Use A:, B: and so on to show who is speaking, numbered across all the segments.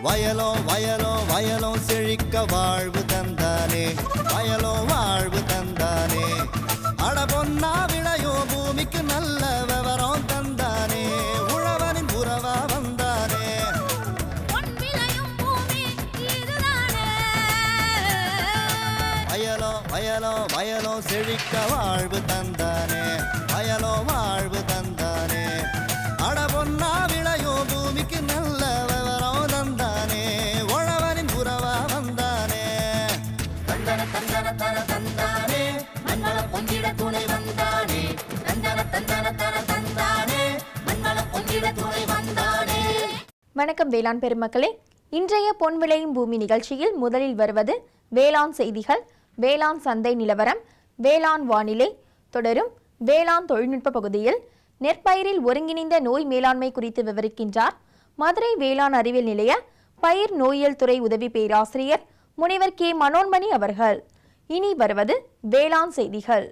A: வயலோ வயலோ வயலோ செழிக்க வாழ்வு தந்தானே, வயலோ வாழ்வு தந்தானே. அட பொன்னா விளையோ பூமிக்கு நல்ல விவரம் தந்தானே, உழவனின் உறவா வந்தானே. வயலோ வயலோ வயலோ செழிக்க வாழ்வு தந்தானே, வயலோ வாழ்வு தந்தானே. அட பொன்னா விளையோ பூமிக்கு நல்ல விவரம் தந்தானே, உழவனின் உறவா வந்தானே. தந்தன தந்தன தன தந்தானே, மண்வளம் பொங்கிட துணை வந்தானே. தந்தன தந்தன தன தந்தானே, மண்வளம் பொங்கிட துணை வந்தானே.
B: வணக்கம் வேளாண் பெருமக்களே, இன்றைய பொன் விளையும் பூமி நிகழ்ச்சியில் முதலில் வருவது வேளாண் செய்திகள், வேளாண் சந்தை நிலவரம், வேளாண் வானிலை. தொடரும் வேளாண் தொழில்நுட்ப பகுதியில் நெற்பயிரில் ஒருங்கிணைந்த நோய் மேலாண்மை குறித்து விவரிக்கின்றார் மதுரை வேளாண் அறிவியல் நிலைய பயிர் நோயியல் துறை உதவி பேராசிரியர் முனைவர் கே மனோன்மணி அவர்கள். இனி வருவது வேளாண் செய்திகள்.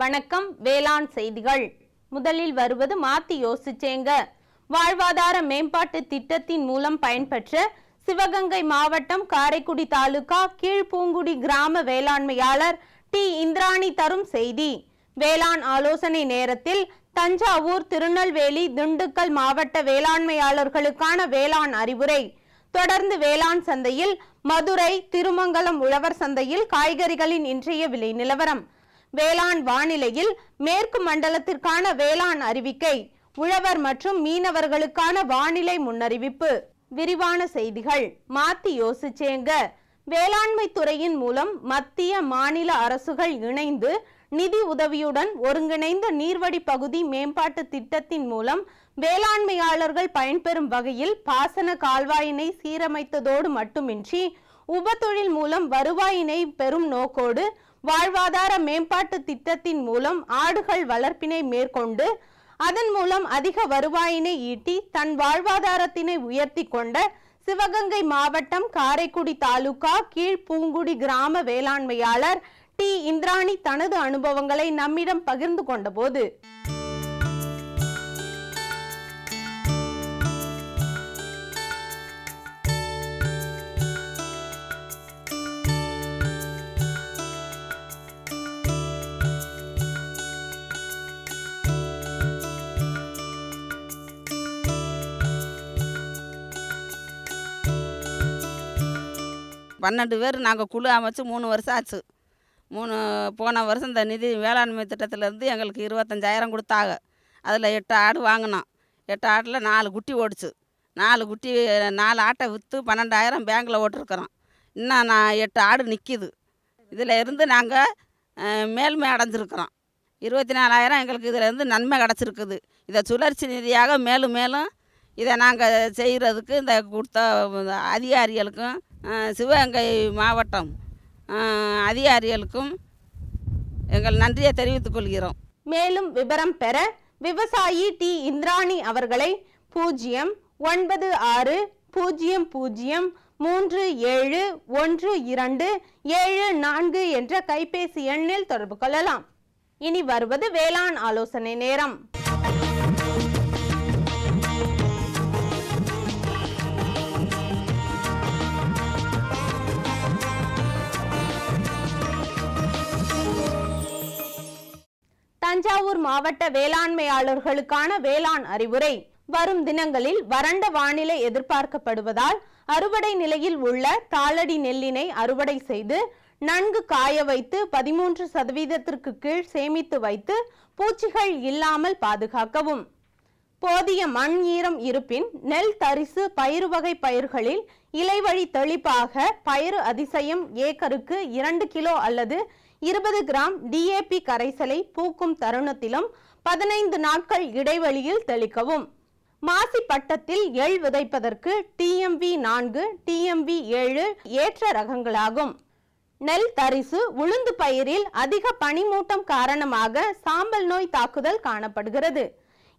C: வணக்கம். வேளாண் செய்திகள். முதலில் வருவது மாத்தி யோசிச்சேங்க. வாழ்வாதார மேம்பாட்டு திட்டத்தின் மூலம் பயன்பெற்ற சிவகங்கை மாவட்டம் காரைக்குடி தாலுகா கீழ்பூங்குடி கிராம வேளாண்மையாளர் டி இந்திராணி தரும் செய்தி. வேளாண் ஆலோசனை நேரத்தில் தஞ்சாவூர், திருநெல்வேலி, திண்டுக்கல் மாவட்ட வேளாண்மையாளர்களுக்கான வேளாண் அறிவுரை. தொடர்ந்து வேளாண் சந்தையில் மதுரை, திருமங்கலம் உழவர் சந்தையில் காய்கறிகளின் இன்றைய விலை நிலவரம். வேளாண் வானிலையில் மேற்கு மண்டலத்திற்கான வேளாண் அறிவிக்கை, உழவர் மற்றும் மீனவர்களுக்கான வானிலை முன்னறிவிப்பு. விரிவான செய்திகள். மாத்தி யோசிச்சேங்க. வேளாண்மை துறையின் மூலம் மத்திய மாநில அரசுகள் இணைந்து நிதி உதவியுடன் ஒருங்கிணைந்த நீர்வழி பகுதி மேம்பாட்டு திட்டத்தின் மூலம் வேளாண்மையாளர்கள் பயன்பெறும் வகையில் பாசன கால்வாயினை சீரமைத்ததோடு மட்டுமின்றி உபத்தொழில் மூலம் வருவாயினை பெறும் நோக்கோடு வாழ்வாதார மேம்பாட்டு திட்டத்தின் மூலம் ஆடுகள் வளர்ப்பினை மேற்கொண்டு அதன் மூலம் அதிக வருவாயினை ஈட்டி தன் வாழ்வாதாரத்தினை உயர்த்தி கொண்ட சிவகங்கை மாவட்டம் காரைக்குடி தாலுகா கீழ்பூங்குடி கிராம வேளாண்மையாளர் டி இந்திராணி தனது அனுபவங்களை நம்மிடம் பகிர்ந்து கொண்ட போது,
D: பன்னெண்டு பேர் நாங்கள் குழு அமைச்சு 3 வருஷம் ஆச்சு. போன வருஷம் இந்த நிதி வேளாண்மை திட்டத்திலேருந்து எங்களுக்கு 25,000 கொடுத்தாங்க. அதில் 8 ஆடு வாங்கினோம். 8 ஆட்டில் 4 குட்டி ஓடிச்சு. 4 ஆட்டை விற்று 12,000 பேங்கில் ஓட்டிருக்கிறோம். இன்னும் 8 ஆடு நிற்கிது. இதில் இருந்து நாங்கள் மேல்மை அடைஞ்சிருக்கிறோம். 24,000 எங்களுக்கு இதில் இருந்து நன்மை கிடச்சிருக்குது. இதை சுழற்சி நிதியாக மேலும் மேலும் இதை நாங்கள் செய்கிறதுக்கு இந்த கொடுத்த அதிகாரிகளுக்கும் சிவகங்கை மாவட்டம் அதிகாரிகளுக்கும் எங்கள் நன்றியை தெரிவித்துக் கொள்கிறோம்.
C: மேலும் விவரம் பெற விவசாயி டி இந்திராணி அவர்களை 09600371274 என்ற கைபேசி எண்ணில் தொடர்பு கொள்ளலாம். இனி வருவது வேளாண் ஆலோசனை நேரம். தஞ்சாவூர் மாவட்ட வேளாண்மையாளர்களுக்கான வேளாண் அறிவுரை. வரும் தினங்களில் வறண்ட வானிலை எதிர்பார்க்கப்படுவதால் அறுவடை நிலையில் உள்ள தாளடி நெல்லினை அறுவடை செய்து நன்கு காய வைத்து 13% கீழ் சேமித்து வைத்து பூச்சிகள் இல்லாமல் பாதுகாக்கவும். போதிய மண் ஈரம் இருப்பின் நெல் தரிசு பயிறு வகை பயிர்களில் இலைவழி தெளிப்பாக பயிறு அதிசயம் ஏக்கருக்கு 2 கிலோ அல்லது 20 கிராம் DAP கரைசலை பூக்கும் தருணத்திலும் 15 நாட்கள் இடைவெளியில் தெளிக்கவும். மாசி பட்டத்தில் எள் விதைப்பதற்கு TMV 4, TMV 7 ஏற்ற ரகங்களாகும். நெல் தரிசு, உளுந்து பயிரில் அதிக பனிமூட்டம் காரணமாக சாம்பல் நோய் தாக்குதல் காணப்படுகிறது.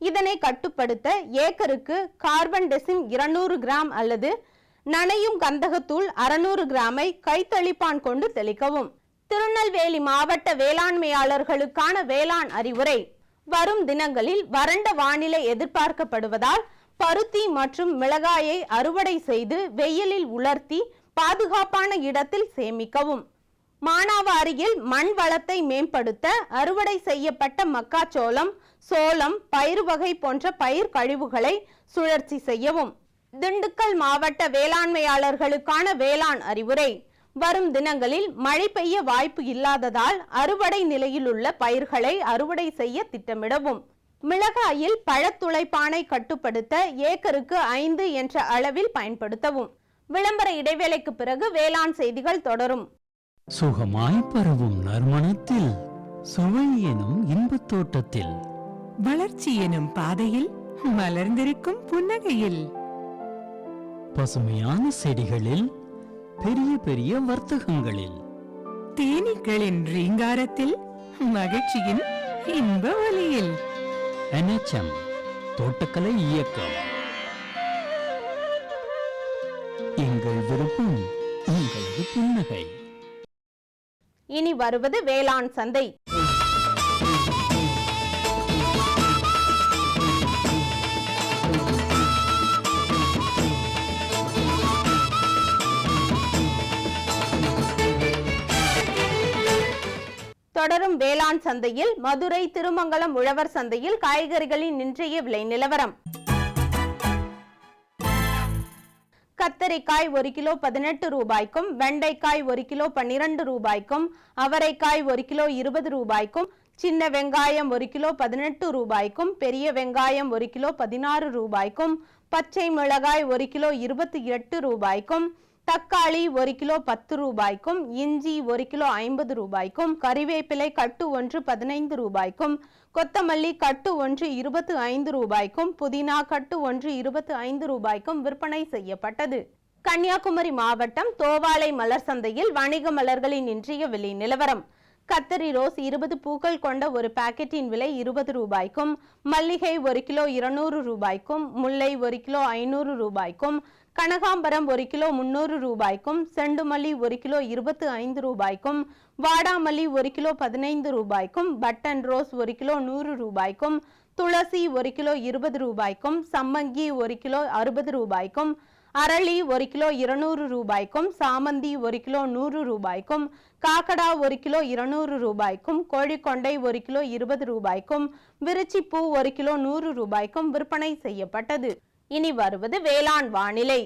C: இதனை கட்டுப்படுத்த ஏக்கருக்கு கார்பன் டெசிம் 200 கிராம் அல்லது நனையும் கந்தகத்தூள் 600 கிராமை கைத்தளிப்பான் கொண்டு தெளிக்கவும். திருநெல்வேலி மாவட்ட வேளாண்மையாளர்களுக்கான வேளாண் அறிவுரை. வரும் தினங்களில் வறண்ட வானிலை எதிர்பார்க்கப்படுவதால் பருத்தி மற்றும் மிளகாயை அறுவடை செய்து வெயிலில் உலர்த்தி பாதுகாப்பான இடத்தில் சேமிக்கவும். மானாவாரியில் மண் வளத்தை மேம்படுத்த அறுவடை செய்யப்பட்ட மக்காச்சோளம், சோளம், பயிறு வகை போன்ற பயிர் கழிவுகளை சுழற்சி செய்யவும். திண்டுக்கல் மாவட்ட வேளாண்மையாளர்களுக்கான வேளாண் அறிவுரை. வரும் தினங்களில் மழை பெய்ய வாய்ப்பு இல்லாததால் அறுவடை நிலையில் உள்ள பயிர்களை அறுவடை செய்ய திட்டமிடவும். மிளகாயில் பழத்துளைப்பானை கட்டுப்படுத்த ஏக்கருக்கு 5 என்ற அளவில் பயன்படுத்தவும். விளம்பர இடைவேளைக்கு பிறகு வேளாண் செய்திகள் தொடரும்.
E: சுகமாய் பரவும் நறுமணத்தில், சுவை எனும் இன்பத் தோட்டத்தில்,
F: வளர்ச்சி எனும் பாதையில், மலர்ந்திருக்கும் புன்னகையில்,
E: பசுமையான செடிகளில், பெரிய பெரிய வர்த்தகங்களில்,
F: தேனீக்களின் ரீங்காரத்தில், மகிழ்ச்சியின் இன்ப ஒலியில்.
E: NHM தோட்டக்கலை இயக்கம். எங்கள் விருப்பம் உங்களது புன்னகை.
C: இனி வருவது வேளாண் சந்தை. தொடரும் வேளாண் சந்தையில் மதுரை திருமங்கலம் உழவர் சந்தையில் காய்கறிகளின் இன்றைய விலை நிலவரம். கத்தரிக்காய் 1 கிலோ 18 ரூபாய்க்கும், வெண்டைக்காய் 1 கிலோ 12 ரூபாய்க்கும், அவரைக்காய் 1 கிலோ 20 ரூபாய்க்கும், சின்ன வெங்காயம் 1 கிலோ 18 ரூபாய்க்கும், பெரிய வெங்காயம் 1 கிலோ 16 ரூபாய்க்கும், பச்சை மிளகாய் 1 கிலோ 28 ரூபாய்க்கும், தக்காளி 1 கிலோ 10 ரூபாய்க்கும், இஞ்சி 1 கிலோ 50 ரூபாய்க்கும், கறிவேப்பிலை கட்டு 1 15 ரூபாய்க்கும், கொத்தமல்லி கட்டு 1 25 ரூபாய்க்கும், புதினா கட்டு 1 25 ரூபாய்க்கும் விற்பனை செய்யப்பட்டது. கன்னியாகுமரி மாவட்டம் தோவாளை மலர் சந்தையில் வணிக மலர்களின் இன்றைய விலை நிலவரம். கத்தரி ரோஸ் 20 பூக்கள் கொண்ட ஒரு பாக்கெட்டின் விலை 20 ரூபாய்க்கும், மல்லிகை 1 கிலோ 200 ரூபாய்க்கும், முல்லை 1 கிலோ 500 ரூபாய்க்கும், கனகாம்பரம் 1 கிலோ 300 ரூபாய்க்கும், செண்டுமல்லி 1 கிலோ 25 ரூபாய்க்கும், வாடாமல்லி 1 கிலோ 15 ரூபாய்க்கும், பட்டன் ரோஸ் 1 கிலோ 100 ரூபாய்க்கும், துளசி 1 கிலோ 20 ரூபாய்க்கும், சம்மங்கி 1 கிலோ 60 ரூபாய்க்கும், அரளி 1 கிலோ 200 ரூபாய்க்கும், சாமந்தி 1 கிலோ 100 ரூபாய்க்கும், காக்கடா 1 கிலோ 200 ரூபாய்க்கும், கோழிக்கொண்டை 1 கிலோ 20 ரூபாய்க்கும், விருச்சிப்பூ 1 கிலோ 100 ரூபாய்க்கும் விற்பனை செய்யப்பட்டது. இனி வருவது வேளாண் வானிலை.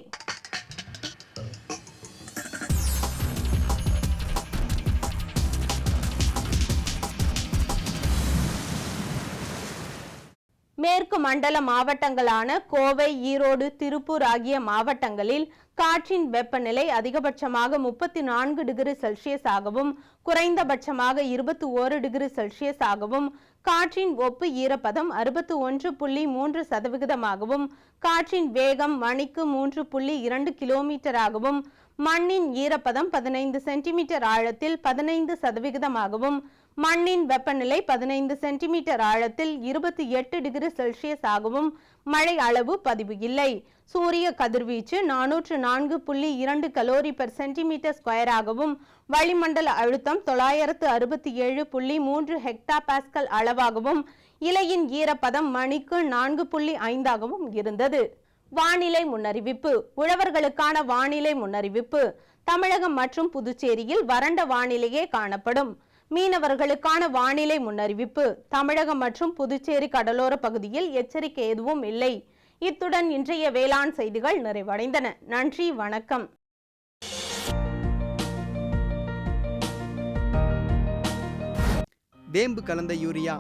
C: மேற்கு மண்டல மாவட்டங்களான கோவை, ஈரோடு, திருப்பூர் ஆகிய மாவட்டங்களில் காற்றின் வெப்பநிலை அதிகபட்சமாக 34 டிகிரி செல்சியஸ் ஆகவும் குறைந்தபட்சமாக 21 டிகிரி செல்சியஸ் ஆகவும், காற்றின் ஒப்பு ஈரப்பதம் 61.3% காற்றின் வேகம் மணிக்கு 3.2 கிலோமீட்டராகவும், மண்ணின் ஈரப்பதம் 15 சென்டிமீட்டர் ஆழத்தில் 15% மண்ணின் வெப்பநிலை 15 சென்டிமீட்டர் ஆழத்தில் 28 டிகிரி செல்சியஸ் ஆகவும் மழை அளவு பதிவு இல்லை. சூரிய கதிர்வீச்சு 404.2 கலோரி பெர் சென்டிமீட்டர் ஸ்கொயர் ஆகவும், வளிமண்டல அழுத்தம் 967.3 ஹெக்டா பாஸ்கல் அளவாகவும், இலையின் ஈரப்பதம் மணிக்கு 4.5 இருந்தது. வானிலை முன்னறிவிப்பு. உழவர்களுக்கான வானிலை முன்னறிவிப்பு. தமிழகம் மற்றும் புதுச்சேரியில் வறண்ட வானிலையே காணப்படும். மீனவர்களுக்கான வானிலை முன்னறிவிப்பு. தமிழகம் மற்றும் புதுச்சேரி கடலோர பகுதியில் எச்சரிக்கை எதுவும் இல்லை. இத்துடன் இன்றைய வேளாண் செய்திகள் நிறைவடைந்தன. நன்றி, வணக்கம்.
G: வேம்பு கலந்த யூரியா.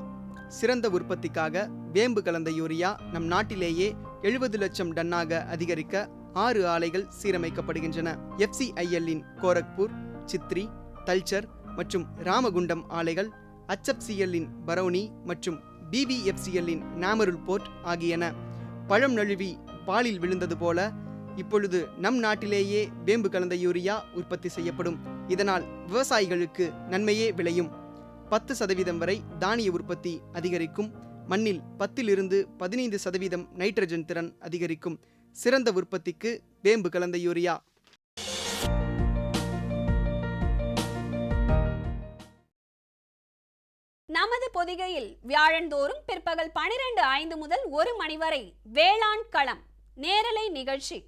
G: சிறந்த உற்பத்திக்காக வேம்பு கலந்த யூரியா நம் நாட்டிலேயே 70 லட்சம் டன்னாக அதிகரிக்க 6 ஆலைகள் சீரமைக்கப்படுகின்றன. FCIL-இன் கோரக்பூர், சித்ரி, தல்சர் மற்றும் ராமகுண்டம் ஆலைகள், HFCL-இன் பரௌனி மற்றும் BVFCL-இன் நாமருல் போர்ட் ஆகியன. பழம் நழுவி பாலில் விழுந்தது போல இப்பொழுது நம் நாட்டிலேயே வேம்பு கலந்த யூரியா உற்பத்தி செய்யப்படும். இதனால் விவசாயிகளுக்கு நன்மையே விளையும். 10% வரை தானிய உற்பத்தி அதிகரிக்கும். மண்ணில் 10-15% நைட்ரஜன் திறன் அதிகரிக்கும். சிறந்த உற்பத்திக்கு வேம்பு கலந்த யூரியா.
H: நமது பொதிகையில் வியாழந்தோறும் பிற்பகல் 12:05 முதல் 1 மணி வரை வேளாண் களம் நேரலை நிகழ்ச்சி.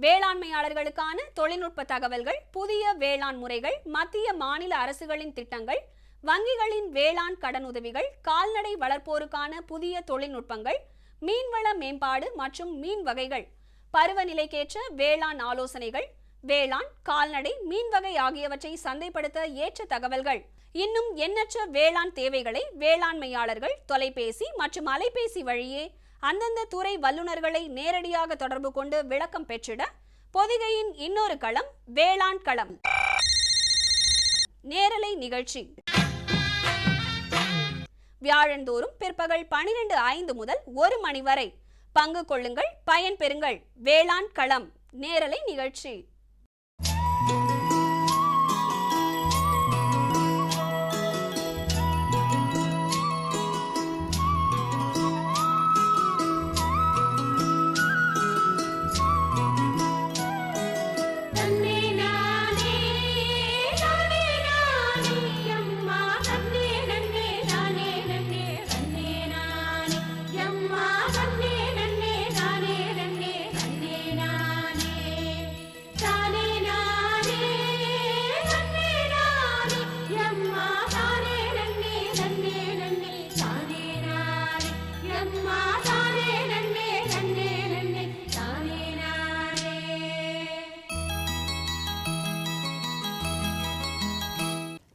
H: வேளாண்மையாளர்களுக்கான தொழில்நுட்ப தகவல்கள், புதிய வேளாண் முறைகள், மத்திய மாநில அரசுகளின் திட்டங்கள், வங்கிகளின் வேளாண் கடனுதவிகள், கால்நடை வளர்ப்போருக்கான புதிய தொழில்நுட்பங்கள், மீன்வள மேம்பாடு மற்றும் மீன் வகைகள், பருவநிலைக்கேற்ற வேளாண் ஆலோசனைகள், வேளாண், கால்நடை, மீன் வகை ஆகியவற்றை சந்தைப்படுத்த ஏற்ற தகவல்கள், இன்னும் எண்ணற்ற வேளாண் தேவைகளை வேளாண்மையாளர்கள் தொலைபேசி மற்றும் அலைபேசி வழியே அந்தந்த துறை வல்லுநர்களை நேரடியாக தொடர்பு கொண்டு விளக்கம் பெற்றிட பொதிகையின் இன்னொரு களம் வேளாண் களம் நேரலை நிகழ்ச்சி. வியாழந்தோறும் பிற்பகல் 12:05 முதல் 1 மணி வரை பங்கு கொள்ளுங்கள், பயன் பெறுங்கள். வேளாண் களம் நேரலை நிகழ்ச்சி.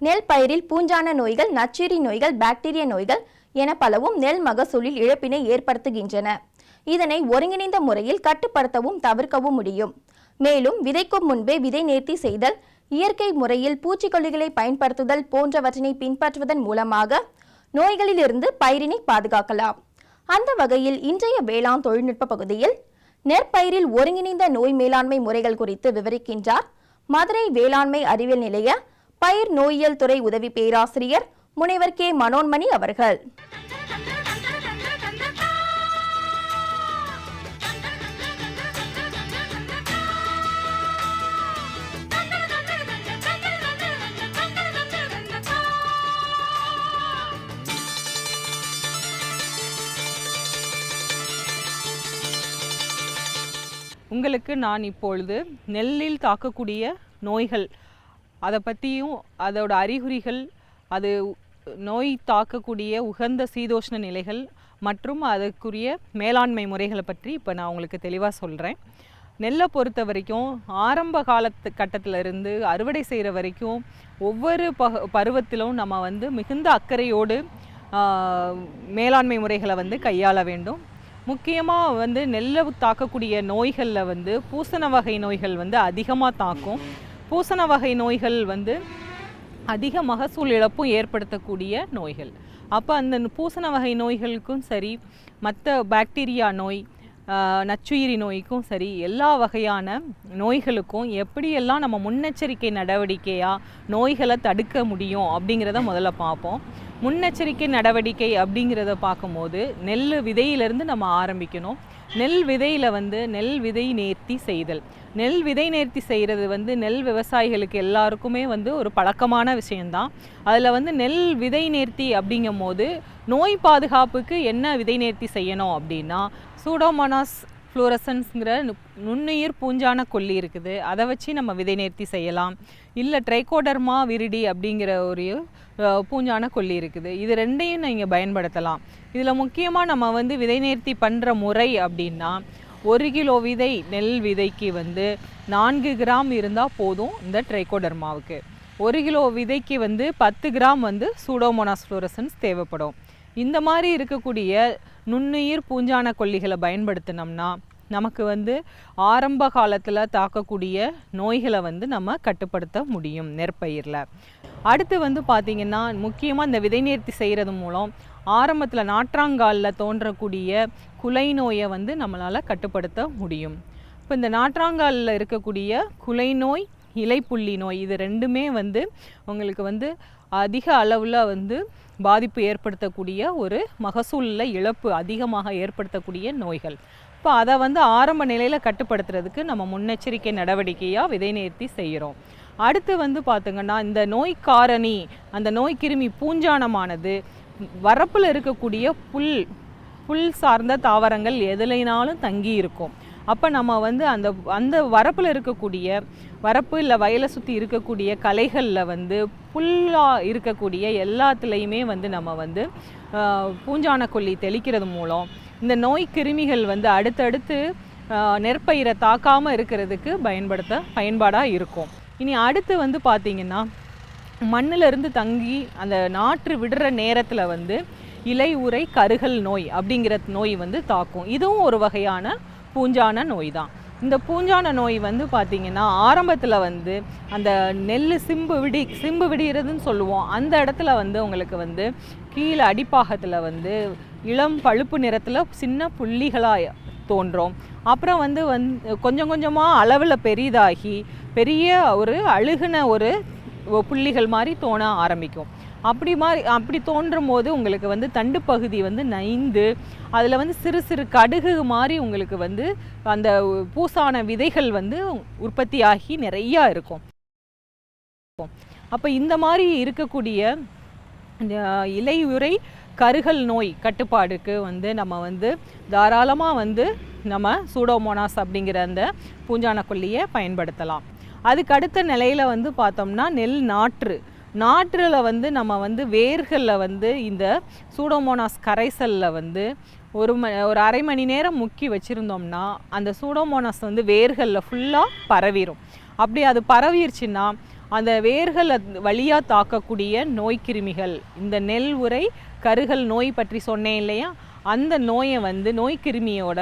B: நெல் பயிரில் பூஞ்சான நோய்கள், நச்சுயிரி நோய்கள், பாக்டீரிய நோய்கள் என பலவும் நெல் மகசூலில் இழப்பினை ஏற்படுத்துகின்றன. இதனை ஒருங்கிணைந்த முறையில் கட்டுப்படுத்தவும் தவிர்க்கவும் முடியும். மேலும் விதைக்கும் முன்பே விதை நேர்த்தி செய்தல், இயற்கை முறையில் பூச்சிக்கொல்லிகளை பயன்படுத்துதல் போன்றவற்றினை பின்பற்றுவதன் மூலமாக நோய்களிலிருந்து பயிரினை பாதுகாக்கலாம். அந்த வகையில் இன்றைய வேளாண் தொழில்நுட்ப பகுதியில் நெற்பயிரில் ஒருங்கிணைந்த நோய் மேலாண்மை முறைகள் குறித்து விவரிக்கின்றார் மதுரை வேளாண்மை அறிவியல் நிலைய பயிர் நோயியல் துறை உதவி பேராசிரியர் முனைவர் கே மனோன்மணி அவர்கள்.
I: உங்களுக்கு நான் இப்பொழுது நெல்லில் தாக்கக்கூடிய நோய்கள் அதை பற்றியும் அதோட அறிகுறிகள், அது நோய் தாக்கக்கூடிய உகந்த சீதோஷ்ண நிலைகள் மற்றும் அதற்குரிய மேலாண்மை முறைகளை பற்றி இப்போ நான் உங்களுக்கு தெளிவாக சொல்கிறேன். நெல்லை பொறுத்த வரைக்கும் ஆரம்ப கட்டத்திலிருந்து அறுவடை செய்கிற வரைக்கும் ஒவ்வொரு பருவத்திலும் நம்ம மிகுந்த அக்கறையோடு மேலாண்மை முறைகளை கையாள வேண்டும். முக்கியமாக நெல்லை தாக்கக்கூடிய நோய்களில் பூசண வகை நோய்கள் அதிகமாக தாக்கும். பூசண வகை நோய்கள் அதிக மகசூல் இழப்பும் ஏற்படுத்தக்கூடிய நோய்கள். அப்போ அந்த பூசண வகை நோய்களுக்கும் சரி, மற்ற பாக்டீரியா நோய், நச்சுயிரி நோய்க்கும் சரி, எல்லா வகையான நோய்களுக்கும் எப்படியெல்லாம் நம்ம முன்னெச்சரிக்கை நடவடிக்கையாக நோய்களை தடுக்க முடியும் அப்படிங்கிறத முதல்ல பார்ப்போம். முன்னெச்சரிக்கை நடவடிக்கை அப்படிங்கிறத பார்க்கும்போது நெல் விதையிலேருந்து நம்ம ஆரம்பிக்கணும். நெல் விதையில் நெல் விதை நேர்த்தி செய்தல். நெல் விதை நேர்த்தி செய்கிறது நெல் விவசாயிகளுக்கு எல்லாருக்குமே ஒரு பழக்கமான விஷயந்தான். அதில் நெல் விதை நேர்த்தி அப்படிங்கும் போது நோய் பாதுகாப்புக்கு என்ன விதை நேர்த்தி செய்யணும் அப்படின்னா, சூடோமோனாஸ் ஃப்ளோரசன்ஸுங்கிற நுண்ணுயிர் பூஞ்சான கொல்லி இருக்குது, அதை வச்சு நம்ம விதை நேர்த்தி செய்யலாம். இல்லை ட்ரைகோடர்மா விரிடி அப்படிங்கிற ஒரு பூஞ்சான கொல்லி இருக்குது, இது ரெண்டையும் நீங்கள் பயன்படுத்தலாம். இதில் முக்கியமாக நம்ம விதை நேர்த்தி பண்ணுற முறை அப்படின்னா, 1 கிலோ விதை நெல் விதைக்கு 4 கிராம் இருந்தால் போதும். இந்த ட்ரைகோடர்மாவுக்கு 1 கிலோ விதைக்கு 10 கிராம் சூடோமோனாஸ் ஃப்ளோரசன்ஸ் தேவைப்படும். இந்த மாதிரி இருக்கக்கூடிய நுண்ணுயிர் பூஞ்சான கொல்லிகளை பயன்படுத்தினோம்னா நமக்கு வந்து ஆரம்ப காலத்தில் தாக்கக்கூடிய நோய்களை வந்து நம்ம கட்டுப்படுத்த முடியும் நெற்பயிரில். அடுத்து வந்து பார்த்திங்கன்னா முக்கியமாக இந்த விதைநேர்த்தி செய்கிறது மூலம் ஆரம்பத்தில் நாற்றாங்காலில் தோன்றக்கூடிய குலை நோயை வந்து நம்மளால் கட்டுப்படுத்த முடியும். இப்போ இந்த நாற்றாங்காலில் இருக்கக்கூடிய குலை நோய், இலைப்புள்ளி நோய், இது ரெண்டுமே வந்து உங்களுக்கு வந்து அதிக அளவில் வந்து பாதிப்பு ஏற்படுத்தக்கூடிய ஒரு மகசூலில் இழப்பு அதிகமாக ஏற்படுத்தக்கூடிய நோய்கள். இப்போ அதை வந்து ஆரம்ப நிலையில் கட்டுப்படுத்துறதுக்கு நம்ம முன்னெச்சரிக்கை நடவடிக்கையாக விதைநேர்த்தி செய்கிறோம். அடுத்து வந்து பார்த்திங்கன்னா இந்த நோய் காரணி, அந்த நோய் கிருமி பூஞ்சானமானது வரப்பில் இருக்கக்கூடிய புல் சார்ந்த தாவரங்கள் எதுலைனாலும் தங்கி இருக்கும். அப்போ நம்ம வந்து அந்த வரப்பில் இருக்கக்கூடிய வரப்பு இல்லை வயலை சுற்றி இருக்கக்கூடிய களைகளில் வந்து புல்லாக இருக்கக்கூடிய எல்லாத்துலேயுமே வந்து நம்ம வந்து பூஞ்சான கொல்லி தெளிக்கிறது மூலம் இந்த நோய் கிருமிகள் வந்து அடுத்தடுத்து நெற்பயிரை தாக்காமல் இருக்கிறதுக்கு பயன்பாடாக இருக்கும். இனி அடுத்து வந்து பார்த்திங்கன்னா மண்ணிலிருந்து தங்கி அந்த நாற்று விடுற நேரத்தில் வந்து இலை உறை கருகல் நோய் அப்படிங்கிற நோய் வந்து தாக்கும். இதுவும் ஒரு வகையான பூஞ்சான நோய் தான். இந்த பூஞ்சான நோய் வந்து பார்த்திங்கன்னா ஆரம்பத்தில் வந்து அந்த நெல் சிம்பு விடுகிறதுன்னு சொல்லுவோம். அந்த இடத்துல வந்து உங்களுக்கு வந்து கீழே அடிப்பாகத்தில் வந்து இளம் பழுப்பு நிறத்தில் சின்ன புள்ளிகளாக தோன்றும். அப்புறம் வந்து கொஞ்சம் கொஞ்சமாக அளவில் பெரிதாகி பெரிய ஒரு அழுகுன ஒரு புள்ளிகள் மாதிரி தோண ஆரம்பிக்கும். அப்படி தோன்றும் போது உங்களுக்கு வந்து தண்டு பகுதி வந்து நைந்து அதில் வந்து சிறு சிறு கடுகு மாதிரி உங்களுக்கு வந்து அந்த பூசான விதைகள் வந்து உற்பத்தியாகி நிறையா இருக்கும். அப்போ இந்த மாதிரி இருக்கக்கூடிய இலையுறை கருகல் நோய் கட்டுப்பாடுக்கு வந்து நம்ம வந்து தாராளமாக வந்து நம்ம சூடோமோனாஸ் அப்படிங்கிற அந்த பூஞ்சான கொல்லியை பயன்படுத்தலாம். அதுக்கு அடுத்த நிலையில் வந்து பார்த்தோம்னா நெல் நாற்றில் வந்து நம்ம வந்து வேர்களில் வந்து இந்த சூடோமோனாஸ் கரைசலில் வந்து ஒரு அரை மணி நேரம் முக்கி வச்சுருந்தோம்னா அந்த சூடோமோனாஸ் வந்து வேர்களில் ஃபுல்லாக பரவிடும். அப்படி அது பரவிடுச்சுன்னா அந்த வேர்களை வழியாக தாக்கக்கூடிய நோய்க்கிருமிகள், இந்த நெல் உறை கருகல் நோய் பற்றி சொன்னேன் இல்லையா, அந்த நோயை வந்து நோய்க்கிருமியோட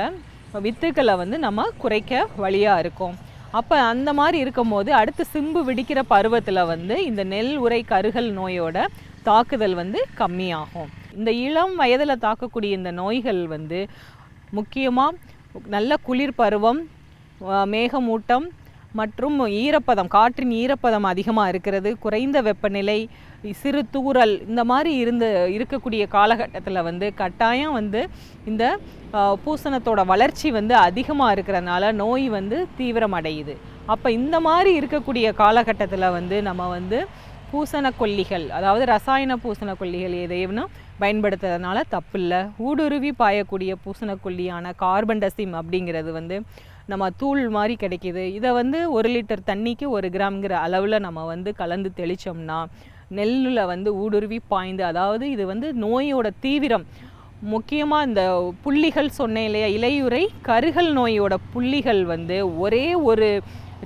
I: வித்துக்களை வந்து நம்ம குறைக்க வழியாக இருக்கும். அப்போ அந்த மாதிரி இருக்கும்போது அடுத்து சிம்பு விடிக்கிற பருவத்தில் வந்து இந்த நெல் உறை கருகல் நோயோட தாக்குதல் வந்து கம்மியாகும். இந்த இளம் வயதில் தாக்கக்கூடிய இந்த நோய்கள் வந்து முக்கியமாக நல்ல குளிர் பருவம், மேகமூட்டம் மற்றும் ஈரப்பதம், காற்றின் ஈரப்பதம் அதிகமாக இருக்கிறது, குறைந்த வெப்பநிலை, சிறு தூறல், இந்த மாதிரி இருக்கக்கூடிய காலகட்டத்தில் வந்து கட்டாயம் வந்து இந்த பூசணத்தோட வளர்ச்சி வந்து அதிகமாக இருக்கிறதுனால நோய் வந்து தீவிரமடையுது. அப்போ இந்த மாதிரி இருக்கக்கூடிய காலகட்டத்தில் வந்து நம்ம வந்து பூசணக்கொல்லிகள், அதாவது ரசாயன பூசணக்கொல்லிகள் எதையும் பயன்படுத்துறதுனால தப்பில்லை. ஊடுருவி பாயக்கூடிய பூசணக்கொல்லியான கார்பன்டசிம் அப்படிங்கிறது வந்து நம்ம தூள் மாதிரி கிடைக்கிது. இதை வந்து 1 லிட்டர் தண்ணிக்கு 1 கிராம்ங்கிற அளவில் நம்ம வந்து கலந்து தெளித்தோம்னா நெல்லில் வந்து ஊடுருவி பாய்ந்து, அதாவது இது வந்து நோயோட தீவிரம், முக்கியமாக இந்த புள்ளிகள் சொன்னேன் இல்லையா, இலையுறை கருகல் நோயோட புள்ளிகள் வந்து ஒரே ஒரு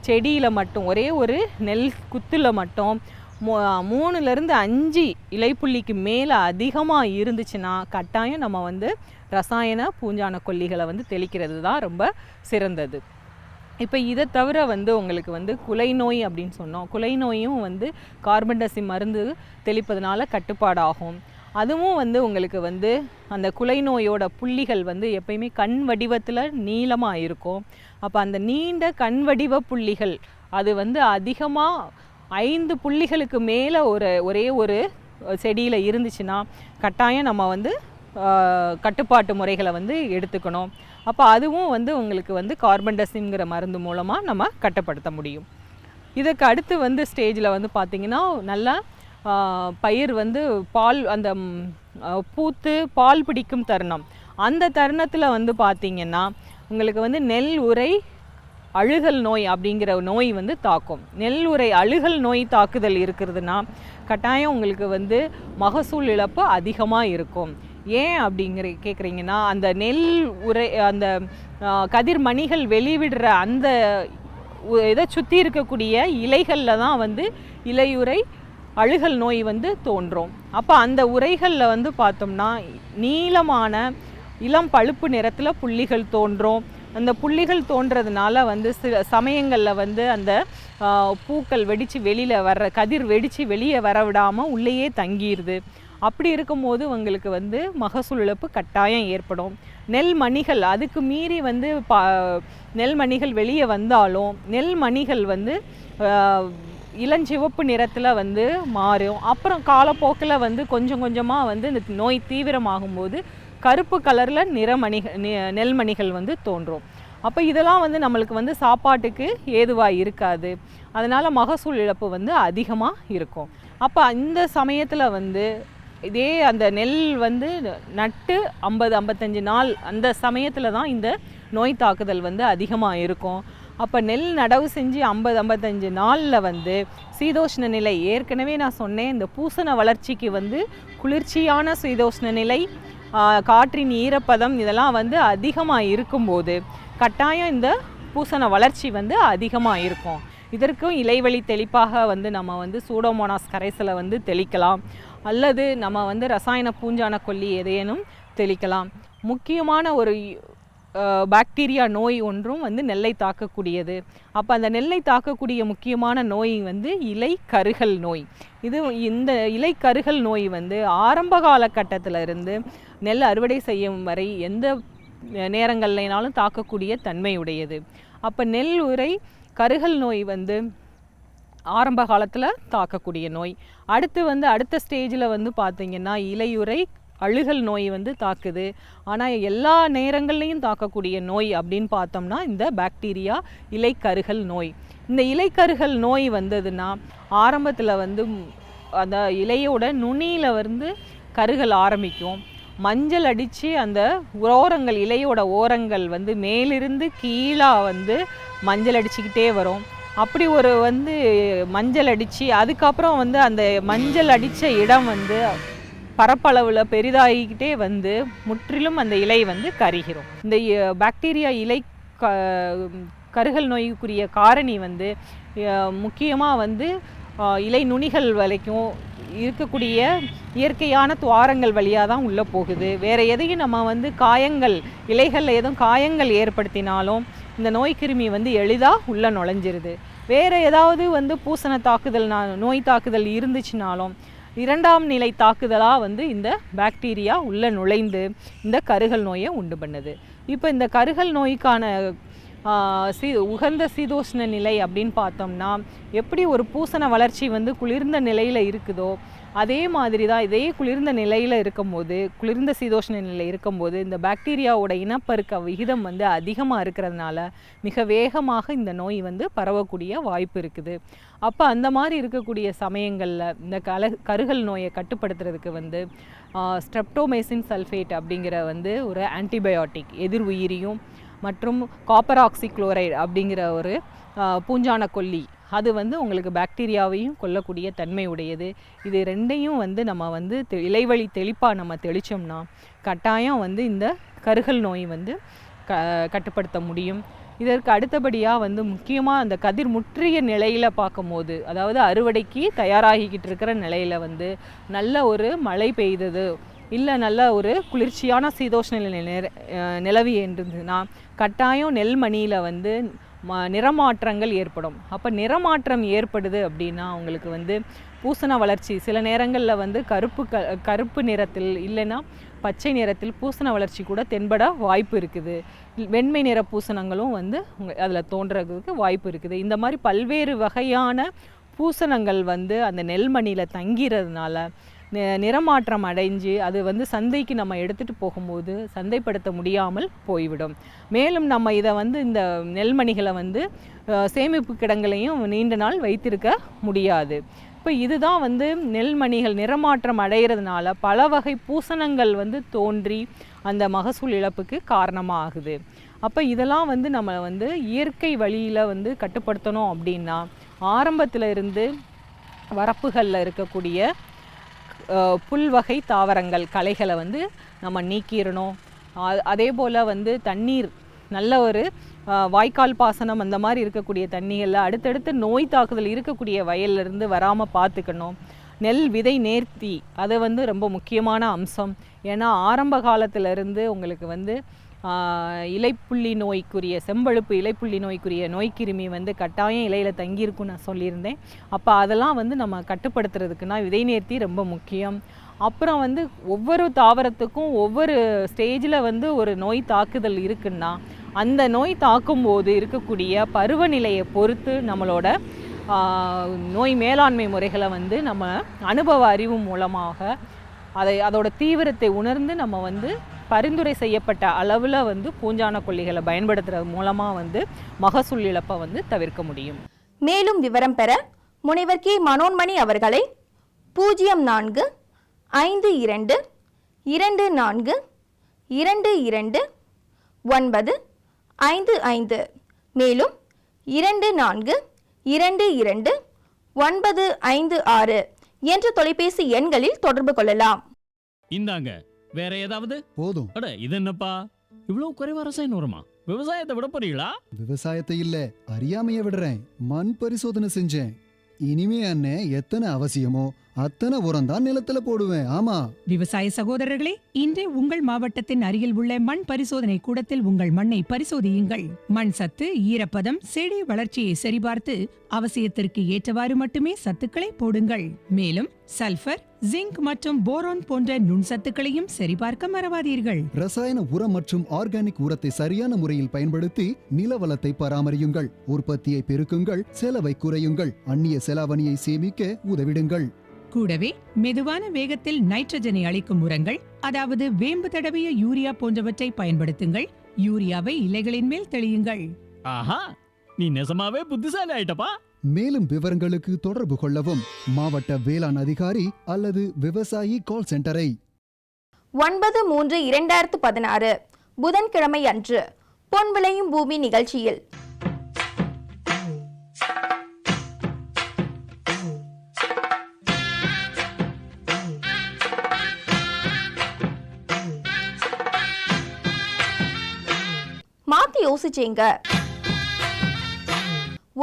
I: செடியில் மட்டும், ஒரே ஒரு நெல் குத்தில் மட்டும் 3லேருந்து 5 இலைப்புள்ளிக்கு மேலே அதிகமாக இருந்துச்சுன்னா கட்டாயம் நம்ம வந்து ரசாயன பூஞ்சான கொல்லிகளை வந்து தெளிக்கிறது தான் ரொம்ப சிறந்தது. இப்போ இதை தவிர வந்து உங்களுக்கு வந்து குலை நோய் அப்படின்னு சொன்னோம். குலை நோயும் வந்து கார்பன்டசிம் மருந்து தெளிப்பதனால கட்டுப்பாடாகும். அதுவும் வந்து உங்களுக்கு வந்து அந்த குலை நோயோட புள்ளிகள் வந்து எப்பயுமே கண் வடிவத்தில் நீளமாக இருக்கும். அப்போ அந்த நீண்ட கண் வடிவ புள்ளிகள் அது வந்து அதிகமாக 5 புள்ளிகளுக்கு மேலே ஒரே ஒரு செடியில் இருந்துச்சுன்னா கட்டாயம் நம்ம வந்து கட்டுப்பாட்டு முறைகளை வந்து எடுத்துக்கணும். அப்போ அதுவும் வந்து உங்களுக்கு வந்து கார்பன்டசிம்ங்கிற மருந்து மூலமாக நம்ம கட்டுப்படுத்த முடியும். இதுக்கு அடுத்து வந்து ஸ்டேஜில் வந்து பார்த்திங்கன்னா நல்லா பயிர் வந்து அந்த பூத்து பால் பிடிக்கும் தருணம், அந்த தருணத்தில் வந்து பார்த்திங்கன்னா உங்களுக்கு வந்து நெல் உறை அழுகல் நோய் அப்படிங்கிற நோய் வந்து தாக்கும். நெல் உறை அழுகல் நோய் தாக்குதல் இருக்கிறதுனா கட்டாயம் உங்களுக்கு வந்து மகசூல் இழப்பு அதிகமாக இருக்கும். ஏன் கேட்குறீங்கன்னா அந்த நெல் உறை அந்த கதிர்மணிகள் வெளிவிடுற அந்த இதை சுற்றி இருக்கக்கூடிய இலைகளில் தான் வந்து இலையுறை அழுகல் நோய் வந்து தோன்றும். அப்போ அந்த உரைகளில் வந்து பார்த்தோம்னா நீளமான இளம் பழுப்பு நிறத்தில் புள்ளிகள் தோன்றும். அந்த புள்ளிகள் தோன்றதுனால வந்து சில சமயங்களில் வந்து அந்த பூக்கள் வெடித்து வெளியில் வர்ற கதிர் வெடித்து வெளியே வர விடாமல் உள்ளேயே தங்கிடுது. அப்படி இருக்கும்போது உங்களுக்கு வந்து மகசூல் இழப்பு கட்டாயம் ஏற்படும். நெல் மணிகள் அதுக்கு மீறி வந்து நெல் மணிகள் வெளியே வந்தாலும் நெல் மணிகள் வந்து இளஞ்சிவப்பு நிறத்தில் வந்து மாறும். அப்புறம் காலப்போக்கில் வந்து கொஞ்சம் கொஞ்சமாக வந்து இந்த நோய் தீவிரமாகும்போது கருப்பு கலரில் நெல்மணிகள் வந்து தோன்றும். அப்போ இதெல்லாம் வந்து நம்மளுக்கு வந்து சாப்பாட்டுக்கு ஏதுவாக இருக்காது. அதனால் மகசூல் இழப்பு வந்து அதிகமாக இருக்கும். அப்போ இந்த சமயத்தில் வந்து இதே அந்த நெல் வந்து நட்டு 50-55 நாள் அந்த சமயத்தில் தான் இந்த நோய் தாக்குதல் வந்து அதிகமாக இருக்கும். அப்போ நெல் நடவு செஞ்சு 50-55 நாளில் வந்து சீதோஷ்ண நிலை, ஏற்கனவே நான் சொன்னேன், இந்த பூசண வளர்ச்சிக்கு வந்து குளிர்ச்சியான சீதோஷ்ண நிலை, காற்றின் ஈரப்பதம் இதெல்லாம் வந்து அதிகமாக இருக்கும்போது கட்டாயம் இந்த பூசண வளர்ச்சி வந்து அதிகமாக இருக்கும். இதற்கும் இலைவழி தெளிப்பாக வந்து நம்ம வந்து சூடோமோனாஸ் கரைசலை வந்து தெளிக்கலாம், அல்லது நம்ம வந்து ரசாயன பூஞ்சான கொல்லி எதையேனும் தெளிக்கலாம். முக்கியமான ஒரு பாக்டீரியா நோய் ஒன்றும் வந்து நெல்லை தாக்கக்கூடியது. அப்போ அந்த நெல்லை தாக்கக்கூடிய முக்கியமான நோய் வந்து இலை கருகல் நோய். இந்த இலை கருகல் நோய் வந்து ஆரம்ப காலகட்டத்தில் இருந்து நெல் அறுவடை செய்யும் வரை எந்த நேரங்கள்னாலும் தாக்கக்கூடிய தன்மையுடையது. அப்போ நெல் உரை கருகல் நோய் வந்து ஆரம்ப காலத்தில் தாக்கக்கூடிய நோய். அடுத்த ஸ்டேஜில் வந்து பார்த்திங்கன்னா இலையுறை அழுகல் நோய் வந்து தாக்குது. ஆனால் எல்லா நேரங்கள்லையும் தாக்கக்கூடிய நோய் அப்படின்னு பார்த்தோம்னா இந்த பாக்டீரியா இலைக்கருகல் நோய். இந்த இலைக்கருகல் நோய் வந்ததுன்னா ஆரம்பத்தில் வந்து அந்த இலையோட நுனியில் வந்து கருகல் ஆரம்பிக்கும். மஞ்சள் அடித்து அந்த ஓரங்கள், இலையோட ஓரங்கள் வந்து மேலிருந்து கீழே வந்து மஞ்சள் அடிச்சுக்கிட்டே வரும். அப்படி ஒரு வந்து மஞ்சள் அடித்து அதுக்கப்புறம் வந்து அந்த மஞ்சள் அடித்த இடம் வந்து பரப்பளவில் பெரிதாகிக்கிட்டே வந்து முற்றிலும் அந்த இலை வந்து கருகிரும். இந்த பாக்டீரியா இலை கருகல் நோய்க்குரிய காரணி வந்து முக்கியமாக வந்து இலை நுனிகள் வரைக்கும் இருக்கக்கூடிய இயற்கையான துவாரங்கள் வழியாக தான் உள்ளே போகுது. வேறு எதையும் நம்ம வந்து காயங்கள், இலைகளில் எதுவும் காயங்கள் ஏற்படுத்தினாலும் இந்த நோய் கிருமி வந்து எளிதாக உள்ளே நுழைஞ்சிருது. வேறு ஏதாவது வந்து பூசண தாக்குதல் நோய் தாக்குதல் இருந்துச்சுனாலும் இரண்டாம் நிலை தாக்குதலாக வந்து இந்த பாக்டீரியா உள்ளே நுழைந்து இந்த கருகல் நோயை உண்டு பண்ணுது. இப்போ இந்த கருகல் நோய்க்கான உகந்த சீதோஷ்ண நிலை அப்படின்னு பார்த்தோம்னா, எப்படி ஒரு பூசண வளர்ச்சி வந்து குளிர்ந்த நிலையில் இருக்குதோ அதே மாதிரி தான் இதே குளிர்ந்த நிலையில் இருக்கும்போது, குளிர்ந்த சீதோஷ்ண நிலை இருக்கும்போது இந்த பாக்டீரியாவோட இனப்பெருக்க விகிதம் வந்து அதிகமாக இருக்கிறதுனால மிக வேகமாக இந்த நோய் வந்து பரவக்கூடிய வாய்ப்பு இருக்குது. அப்போ அந்த மாதிரி இருக்கக்கூடிய சமயங்களில் இந்த கருகல் நோயை கட்டுப்படுத்துறதுக்கு வந்து ஸ்ட்ரெப்டோமைசின் சல்ஃபேட் அப்படிங்கிற வந்து ஒரு ஆன்டிபயோட்டிக் எதிர் உயிரியும் மற்றும் காப்பர் ஆக்சிக்ளோரைடு அப்படிங்கிற ஒரு பூஞ்சான கொல்லி, அது வந்து உங்களுக்கு பாக்டீரியாவையும் கொல்லக்கூடிய தன்மை உடையது. இது ரெண்டையும் வந்து நம்ம வந்து இலைவழி தெளிப்பாக நம்ம தெளித்தோம்னா கட்டாயம் வந்து இந்த கருகல் நோய் வந்து கட்டுப்படுத்த முடியும். இதற்கு அடுத்தபடியாக வந்து முக்கியமாக அந்த கதிர் முற்றிய நிலையில் பார்க்கும்போது, அதாவது அறுவடைக்கு தயாராகிக்கிட்டு இருக்கிற நிலையில் வந்து நல்ல ஒரு மழை பெய்தது இல்லை நல்ல ஒரு குளிர்ச்சியான சீதோஷ்ண நிலை நிலவி இருந்ததுன்னா கட்டாயம் நெல்மணியில் வந்து நிறமாற்றங்கள் ஏற்படும். அப்போ நிறமாற்றம் ஏற்படுது அப்படின்னா உங்களுக்கு வந்து பூசண வளர்ச்சி சில நேரங்களில் வந்து கருப்பு நிறத்தில் இல்லைன்னா பச்சை நிறத்தில் பூசண வளர்ச்சி கூட தென்பட வாய்ப்பு இருக்குது. வெண்மை நிற பூசணங்களும் வந்து அதில் தோன்றதுக்கு வாய்ப்பு இருக்குது. இந்த மாதிரி பல்வேறு வகையான பூசணங்கள் வந்து அந்த நெல்மணியில் தங்கிறதுனால நிறமாற்றம் அடைஞ்சு அது வந்து சந்தைக்கு நம்ம எடுத்துகிட்டு போகும்போது சந்தைப்படுத்த முடியாமல் போய்விடும். மேலும் நம்ம இதை வந்து இந்த நெல்மணிகளை வந்து சேமிப்பு கிடங்குலையும் நீண்ட நாள் வைத்திருக்க முடியாது. இப்போ இதுதான் வந்து நெல்மணிகள் நிறமாற்றம் அடைகிறதுனால பல வகை பூசணங்கள் வந்து தோன்றி அந்த மகசூல் இழப்புக்கு காரணமாகுது. அப்போ இதெல்லாம் வந்து நம்ம வந்து இயற்கை வழியில் வந்து கட்டுப்படுத்தணும் அப்படின்னா ஆரம்பத்தில் இருந்து வரப்புகளில் இருக்கக்கூடிய புல்வகை தாவரங்கள் களைகளை வந்து நம்ம நீக்கிடணும். அதே போல் வந்து தண்ணீர் நல்ல ஒரு வாய்க்கால் பாசனம் அந்த மாதிரி இருக்கக்கூடிய தண்ணிகளில் அடுத்தடுத்து நோய் தாக்குதல் இருக்கக்கூடிய வயல்லிருந்து வராமல் பார்த்துக்கணும். நெல் விதை நேர்த்தி அது வந்து ரொம்ப முக்கியமான அம்சம். ஏன்னா ஆரம்ப காலத்திலேருந்து உங்களுக்கு வந்து இலைப்புள்ளி நோய்க்குரிய செம்பழுப்பு இலைப்புள்ளி நோய்க்குரிய நோய்க்கிருமி வந்து கட்டாயம் இலையில் தங்கியிருக்கும் நான் சொல்லியிருந்தேன். அப்போ அதெல்லாம் வந்து நம்ம கட்டுப்படுத்துறதுக்குன்னா விதை நேர்த்தி ரொம்ப முக்கியம். அப்புறம் வந்து ஒவ்வொரு தாவரத்துக்கும் ஒவ்வொரு ஸ்டேஜில் வந்து ஒரு நோய் தாக்குதல் இருக்குன்னா அந்த நோய் தாக்கும்போது இருக்கக்கூடிய பருவநிலையை பொறுத்து நம்மளோட நோய் மேலாண்மை முறைகளை வந்து நம்ம அனுபவ அறிவு மூலமாக அதோட தீவிரத்தை உணர்ந்து நம்ம வந்து பரிந்துரை செய்யப்பட்ட அளவில் வந்து பூஞ்சான கொல்லிகளை பயன்படுத்துறது மூலமாக வந்து மகசூல் இழப்பை வந்து தவிர்க்க முடியும்.
B: மேலும் விவரம் பெற முனைவர் கே மனோன்மணி அவர்களை 0422222955 மேலும் 24222956 என்ற தொலைபேசி எண்களில் தொடர்பு கொள்ளலாம்.
E: இந்தாங்க வேற ஏதாவது
J: போதும்.
E: அட இது என்னப்பா இவ்வளவு குறைவா ரசாயனம் வருமா? விவசாயத்தை விட போறீங்களா?
J: விவசாயத்தை இல்ல அறியாமைய விடுறேன். மண் பரிசோதனை செஞ்சேன். இனிமே அண்ணே எத்தனை அவசியமோ அத்தனை உரம் தான் நிலத்துல போடுவேன். ஆமா
F: விவசாய சகோதரர்களே, இன்றே உங்கள் மாவட்டத்தின் அருகில் உள்ள மண் பரிசோதனை கூடத்தில் உங்கள் மண்ணை பரிசோதியுங்கள். மண் சத்து, ஈரப்பதம், செடி வளர்ச்சியை சரிபார்த்து அவசியத்திற்கு ஏற்றவாறு மட்டுமே சத்துக்களை போடுங்கள். மேலும் சல்பர், ஜிங்க் மற்றும் போரான் போன்ற நுண்சத்துக்களையும் சரிபார்க்க மறவாதீர்கள்.
J: ரசாயன உரம் மற்றும் ஆர்கானிக் உரத்தை சரியான முறையில் பயன்படுத்தி நில வளத்தை பராமரியுங்கள். உற்பத்தியை பெருக்குங்கள், செலவை குறையுங்கள், அந்நிய செலாவணியை சேமிக்க உதவிடுங்கள்.
F: கூடவே மெதுவான வேகத்தில் நைட்ரஜனை அளிக்கும் உரங்கள், அதாவது வேம்பு தடவிய யூரியா போன்றவற்றை பயன்படுத்துங்கள். யூரியாவை இலைகளின் மேல் தெளியுங்கள்.
E: ஆஹா, நீ நெசமாவே புத்திசாலி ஆயிட்டப்பா.
J: மேலும் விவரங்களுக்கு தொடர்பு கொள்ளவும் மாவட்ட வேளாண் அதிகாரி அல்லது விவசாயி கால் சென்டரை.
B: 9/3/2016 புதன்கிழமை அன்று பொன் விளையும் பூமி நிகழ்ச்சியில் மாத்தி யோசிச்சேங்க.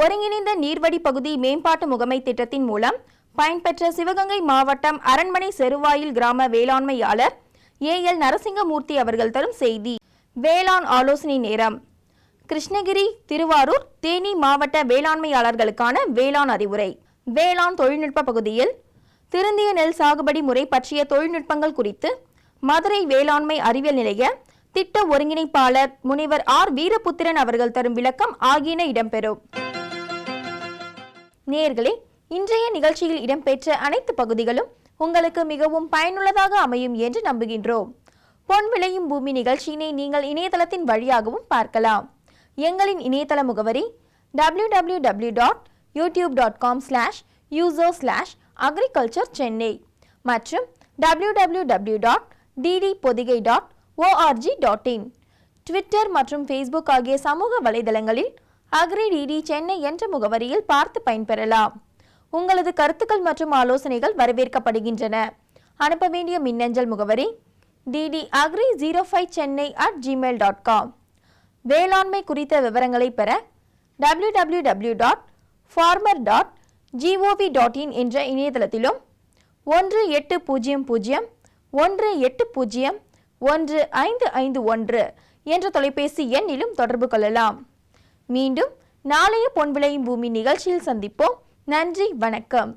B: ஒருங்கிணைந்த நீர்வடி பகுதி மேம்பாட்டு முகமை திட்டத்தின் மூலம் பயன்பெற்ற சிவகங்கை மாவட்டம் அரண்மனை செருவாயில் கிராம வேளாண்மையாளர் ஏஎல் நரசிங்கமூர்த்தி அவர்கள் தரும் செய்தி. வேளாண் ஆலோசனை நேரம். கிருஷ்ணகிரி, திருவாரூர், தேனி மாவட்ட வேளாண்மையாளர்களுக்கான வேளாண் அறிவுரை. வேளாண் தொழில்நுட்ப பகுதியில் திருந்திய நெல் சாகுபடி முறை பற்றிய தொழில்நுட்பங்கள் குறித்து மதுரை வேளாண்மை அறிவியல் நிலைய திட்ட ஒருங்கிணைப்பாளர் முனைவர் ஆர் வீரபுத்திரன் அவர்கள் தரும் விளக்கம் ஆகியன இடம்பெறும். நேயர்களே, இன்றைய நிகழ்ச்சியில் இடம்பெற்ற அனைத்து பகுதிகளும் உங்களுக்கு மிகவும் பயனுள்ளதாக அமையும் என்று நம்புகின்றோம். பொன் விளையும் பூமி நிகழ்ச்சியினை நீங்கள் இணையதளத்தின் வழியாகவும் பார்க்கலாம். எங்களின் இணையதள முகவரி www.youtube.com/user/agriculture-chennai மற்றும் www.ddpodigai.org.in. ட்விட்டர் மற்றும் ஃபேஸ்புக் ஆகிய சமூக வலைதளங்களில் அக்ரிடிடி சென்னை என்ற முகவரியில் பார்த்து பயன்பெறலாம். உங்களது கருத்துக்கள் மற்றும் ஆலோசனைகள் வரவேற்கப்படுகின்றன. அனுப்ப வேண்டிய மின்னஞ்சல் முகவரி ddagri05chennai@gmail.com. வேளாண்மை குறித்த விவரங்களை பெற www.farmer.gov.in என்ற இணையதளத்திலும் 1801801551 என்ற தொலைபேசி எண்ணிலும் தொடர்பு கொள்ளலாம். மீண்டும் நாளைய பொன் விளையும் பூமி நிகழ்ச்சியில் சந்திப்போம். நன்றி, வணக்கம்.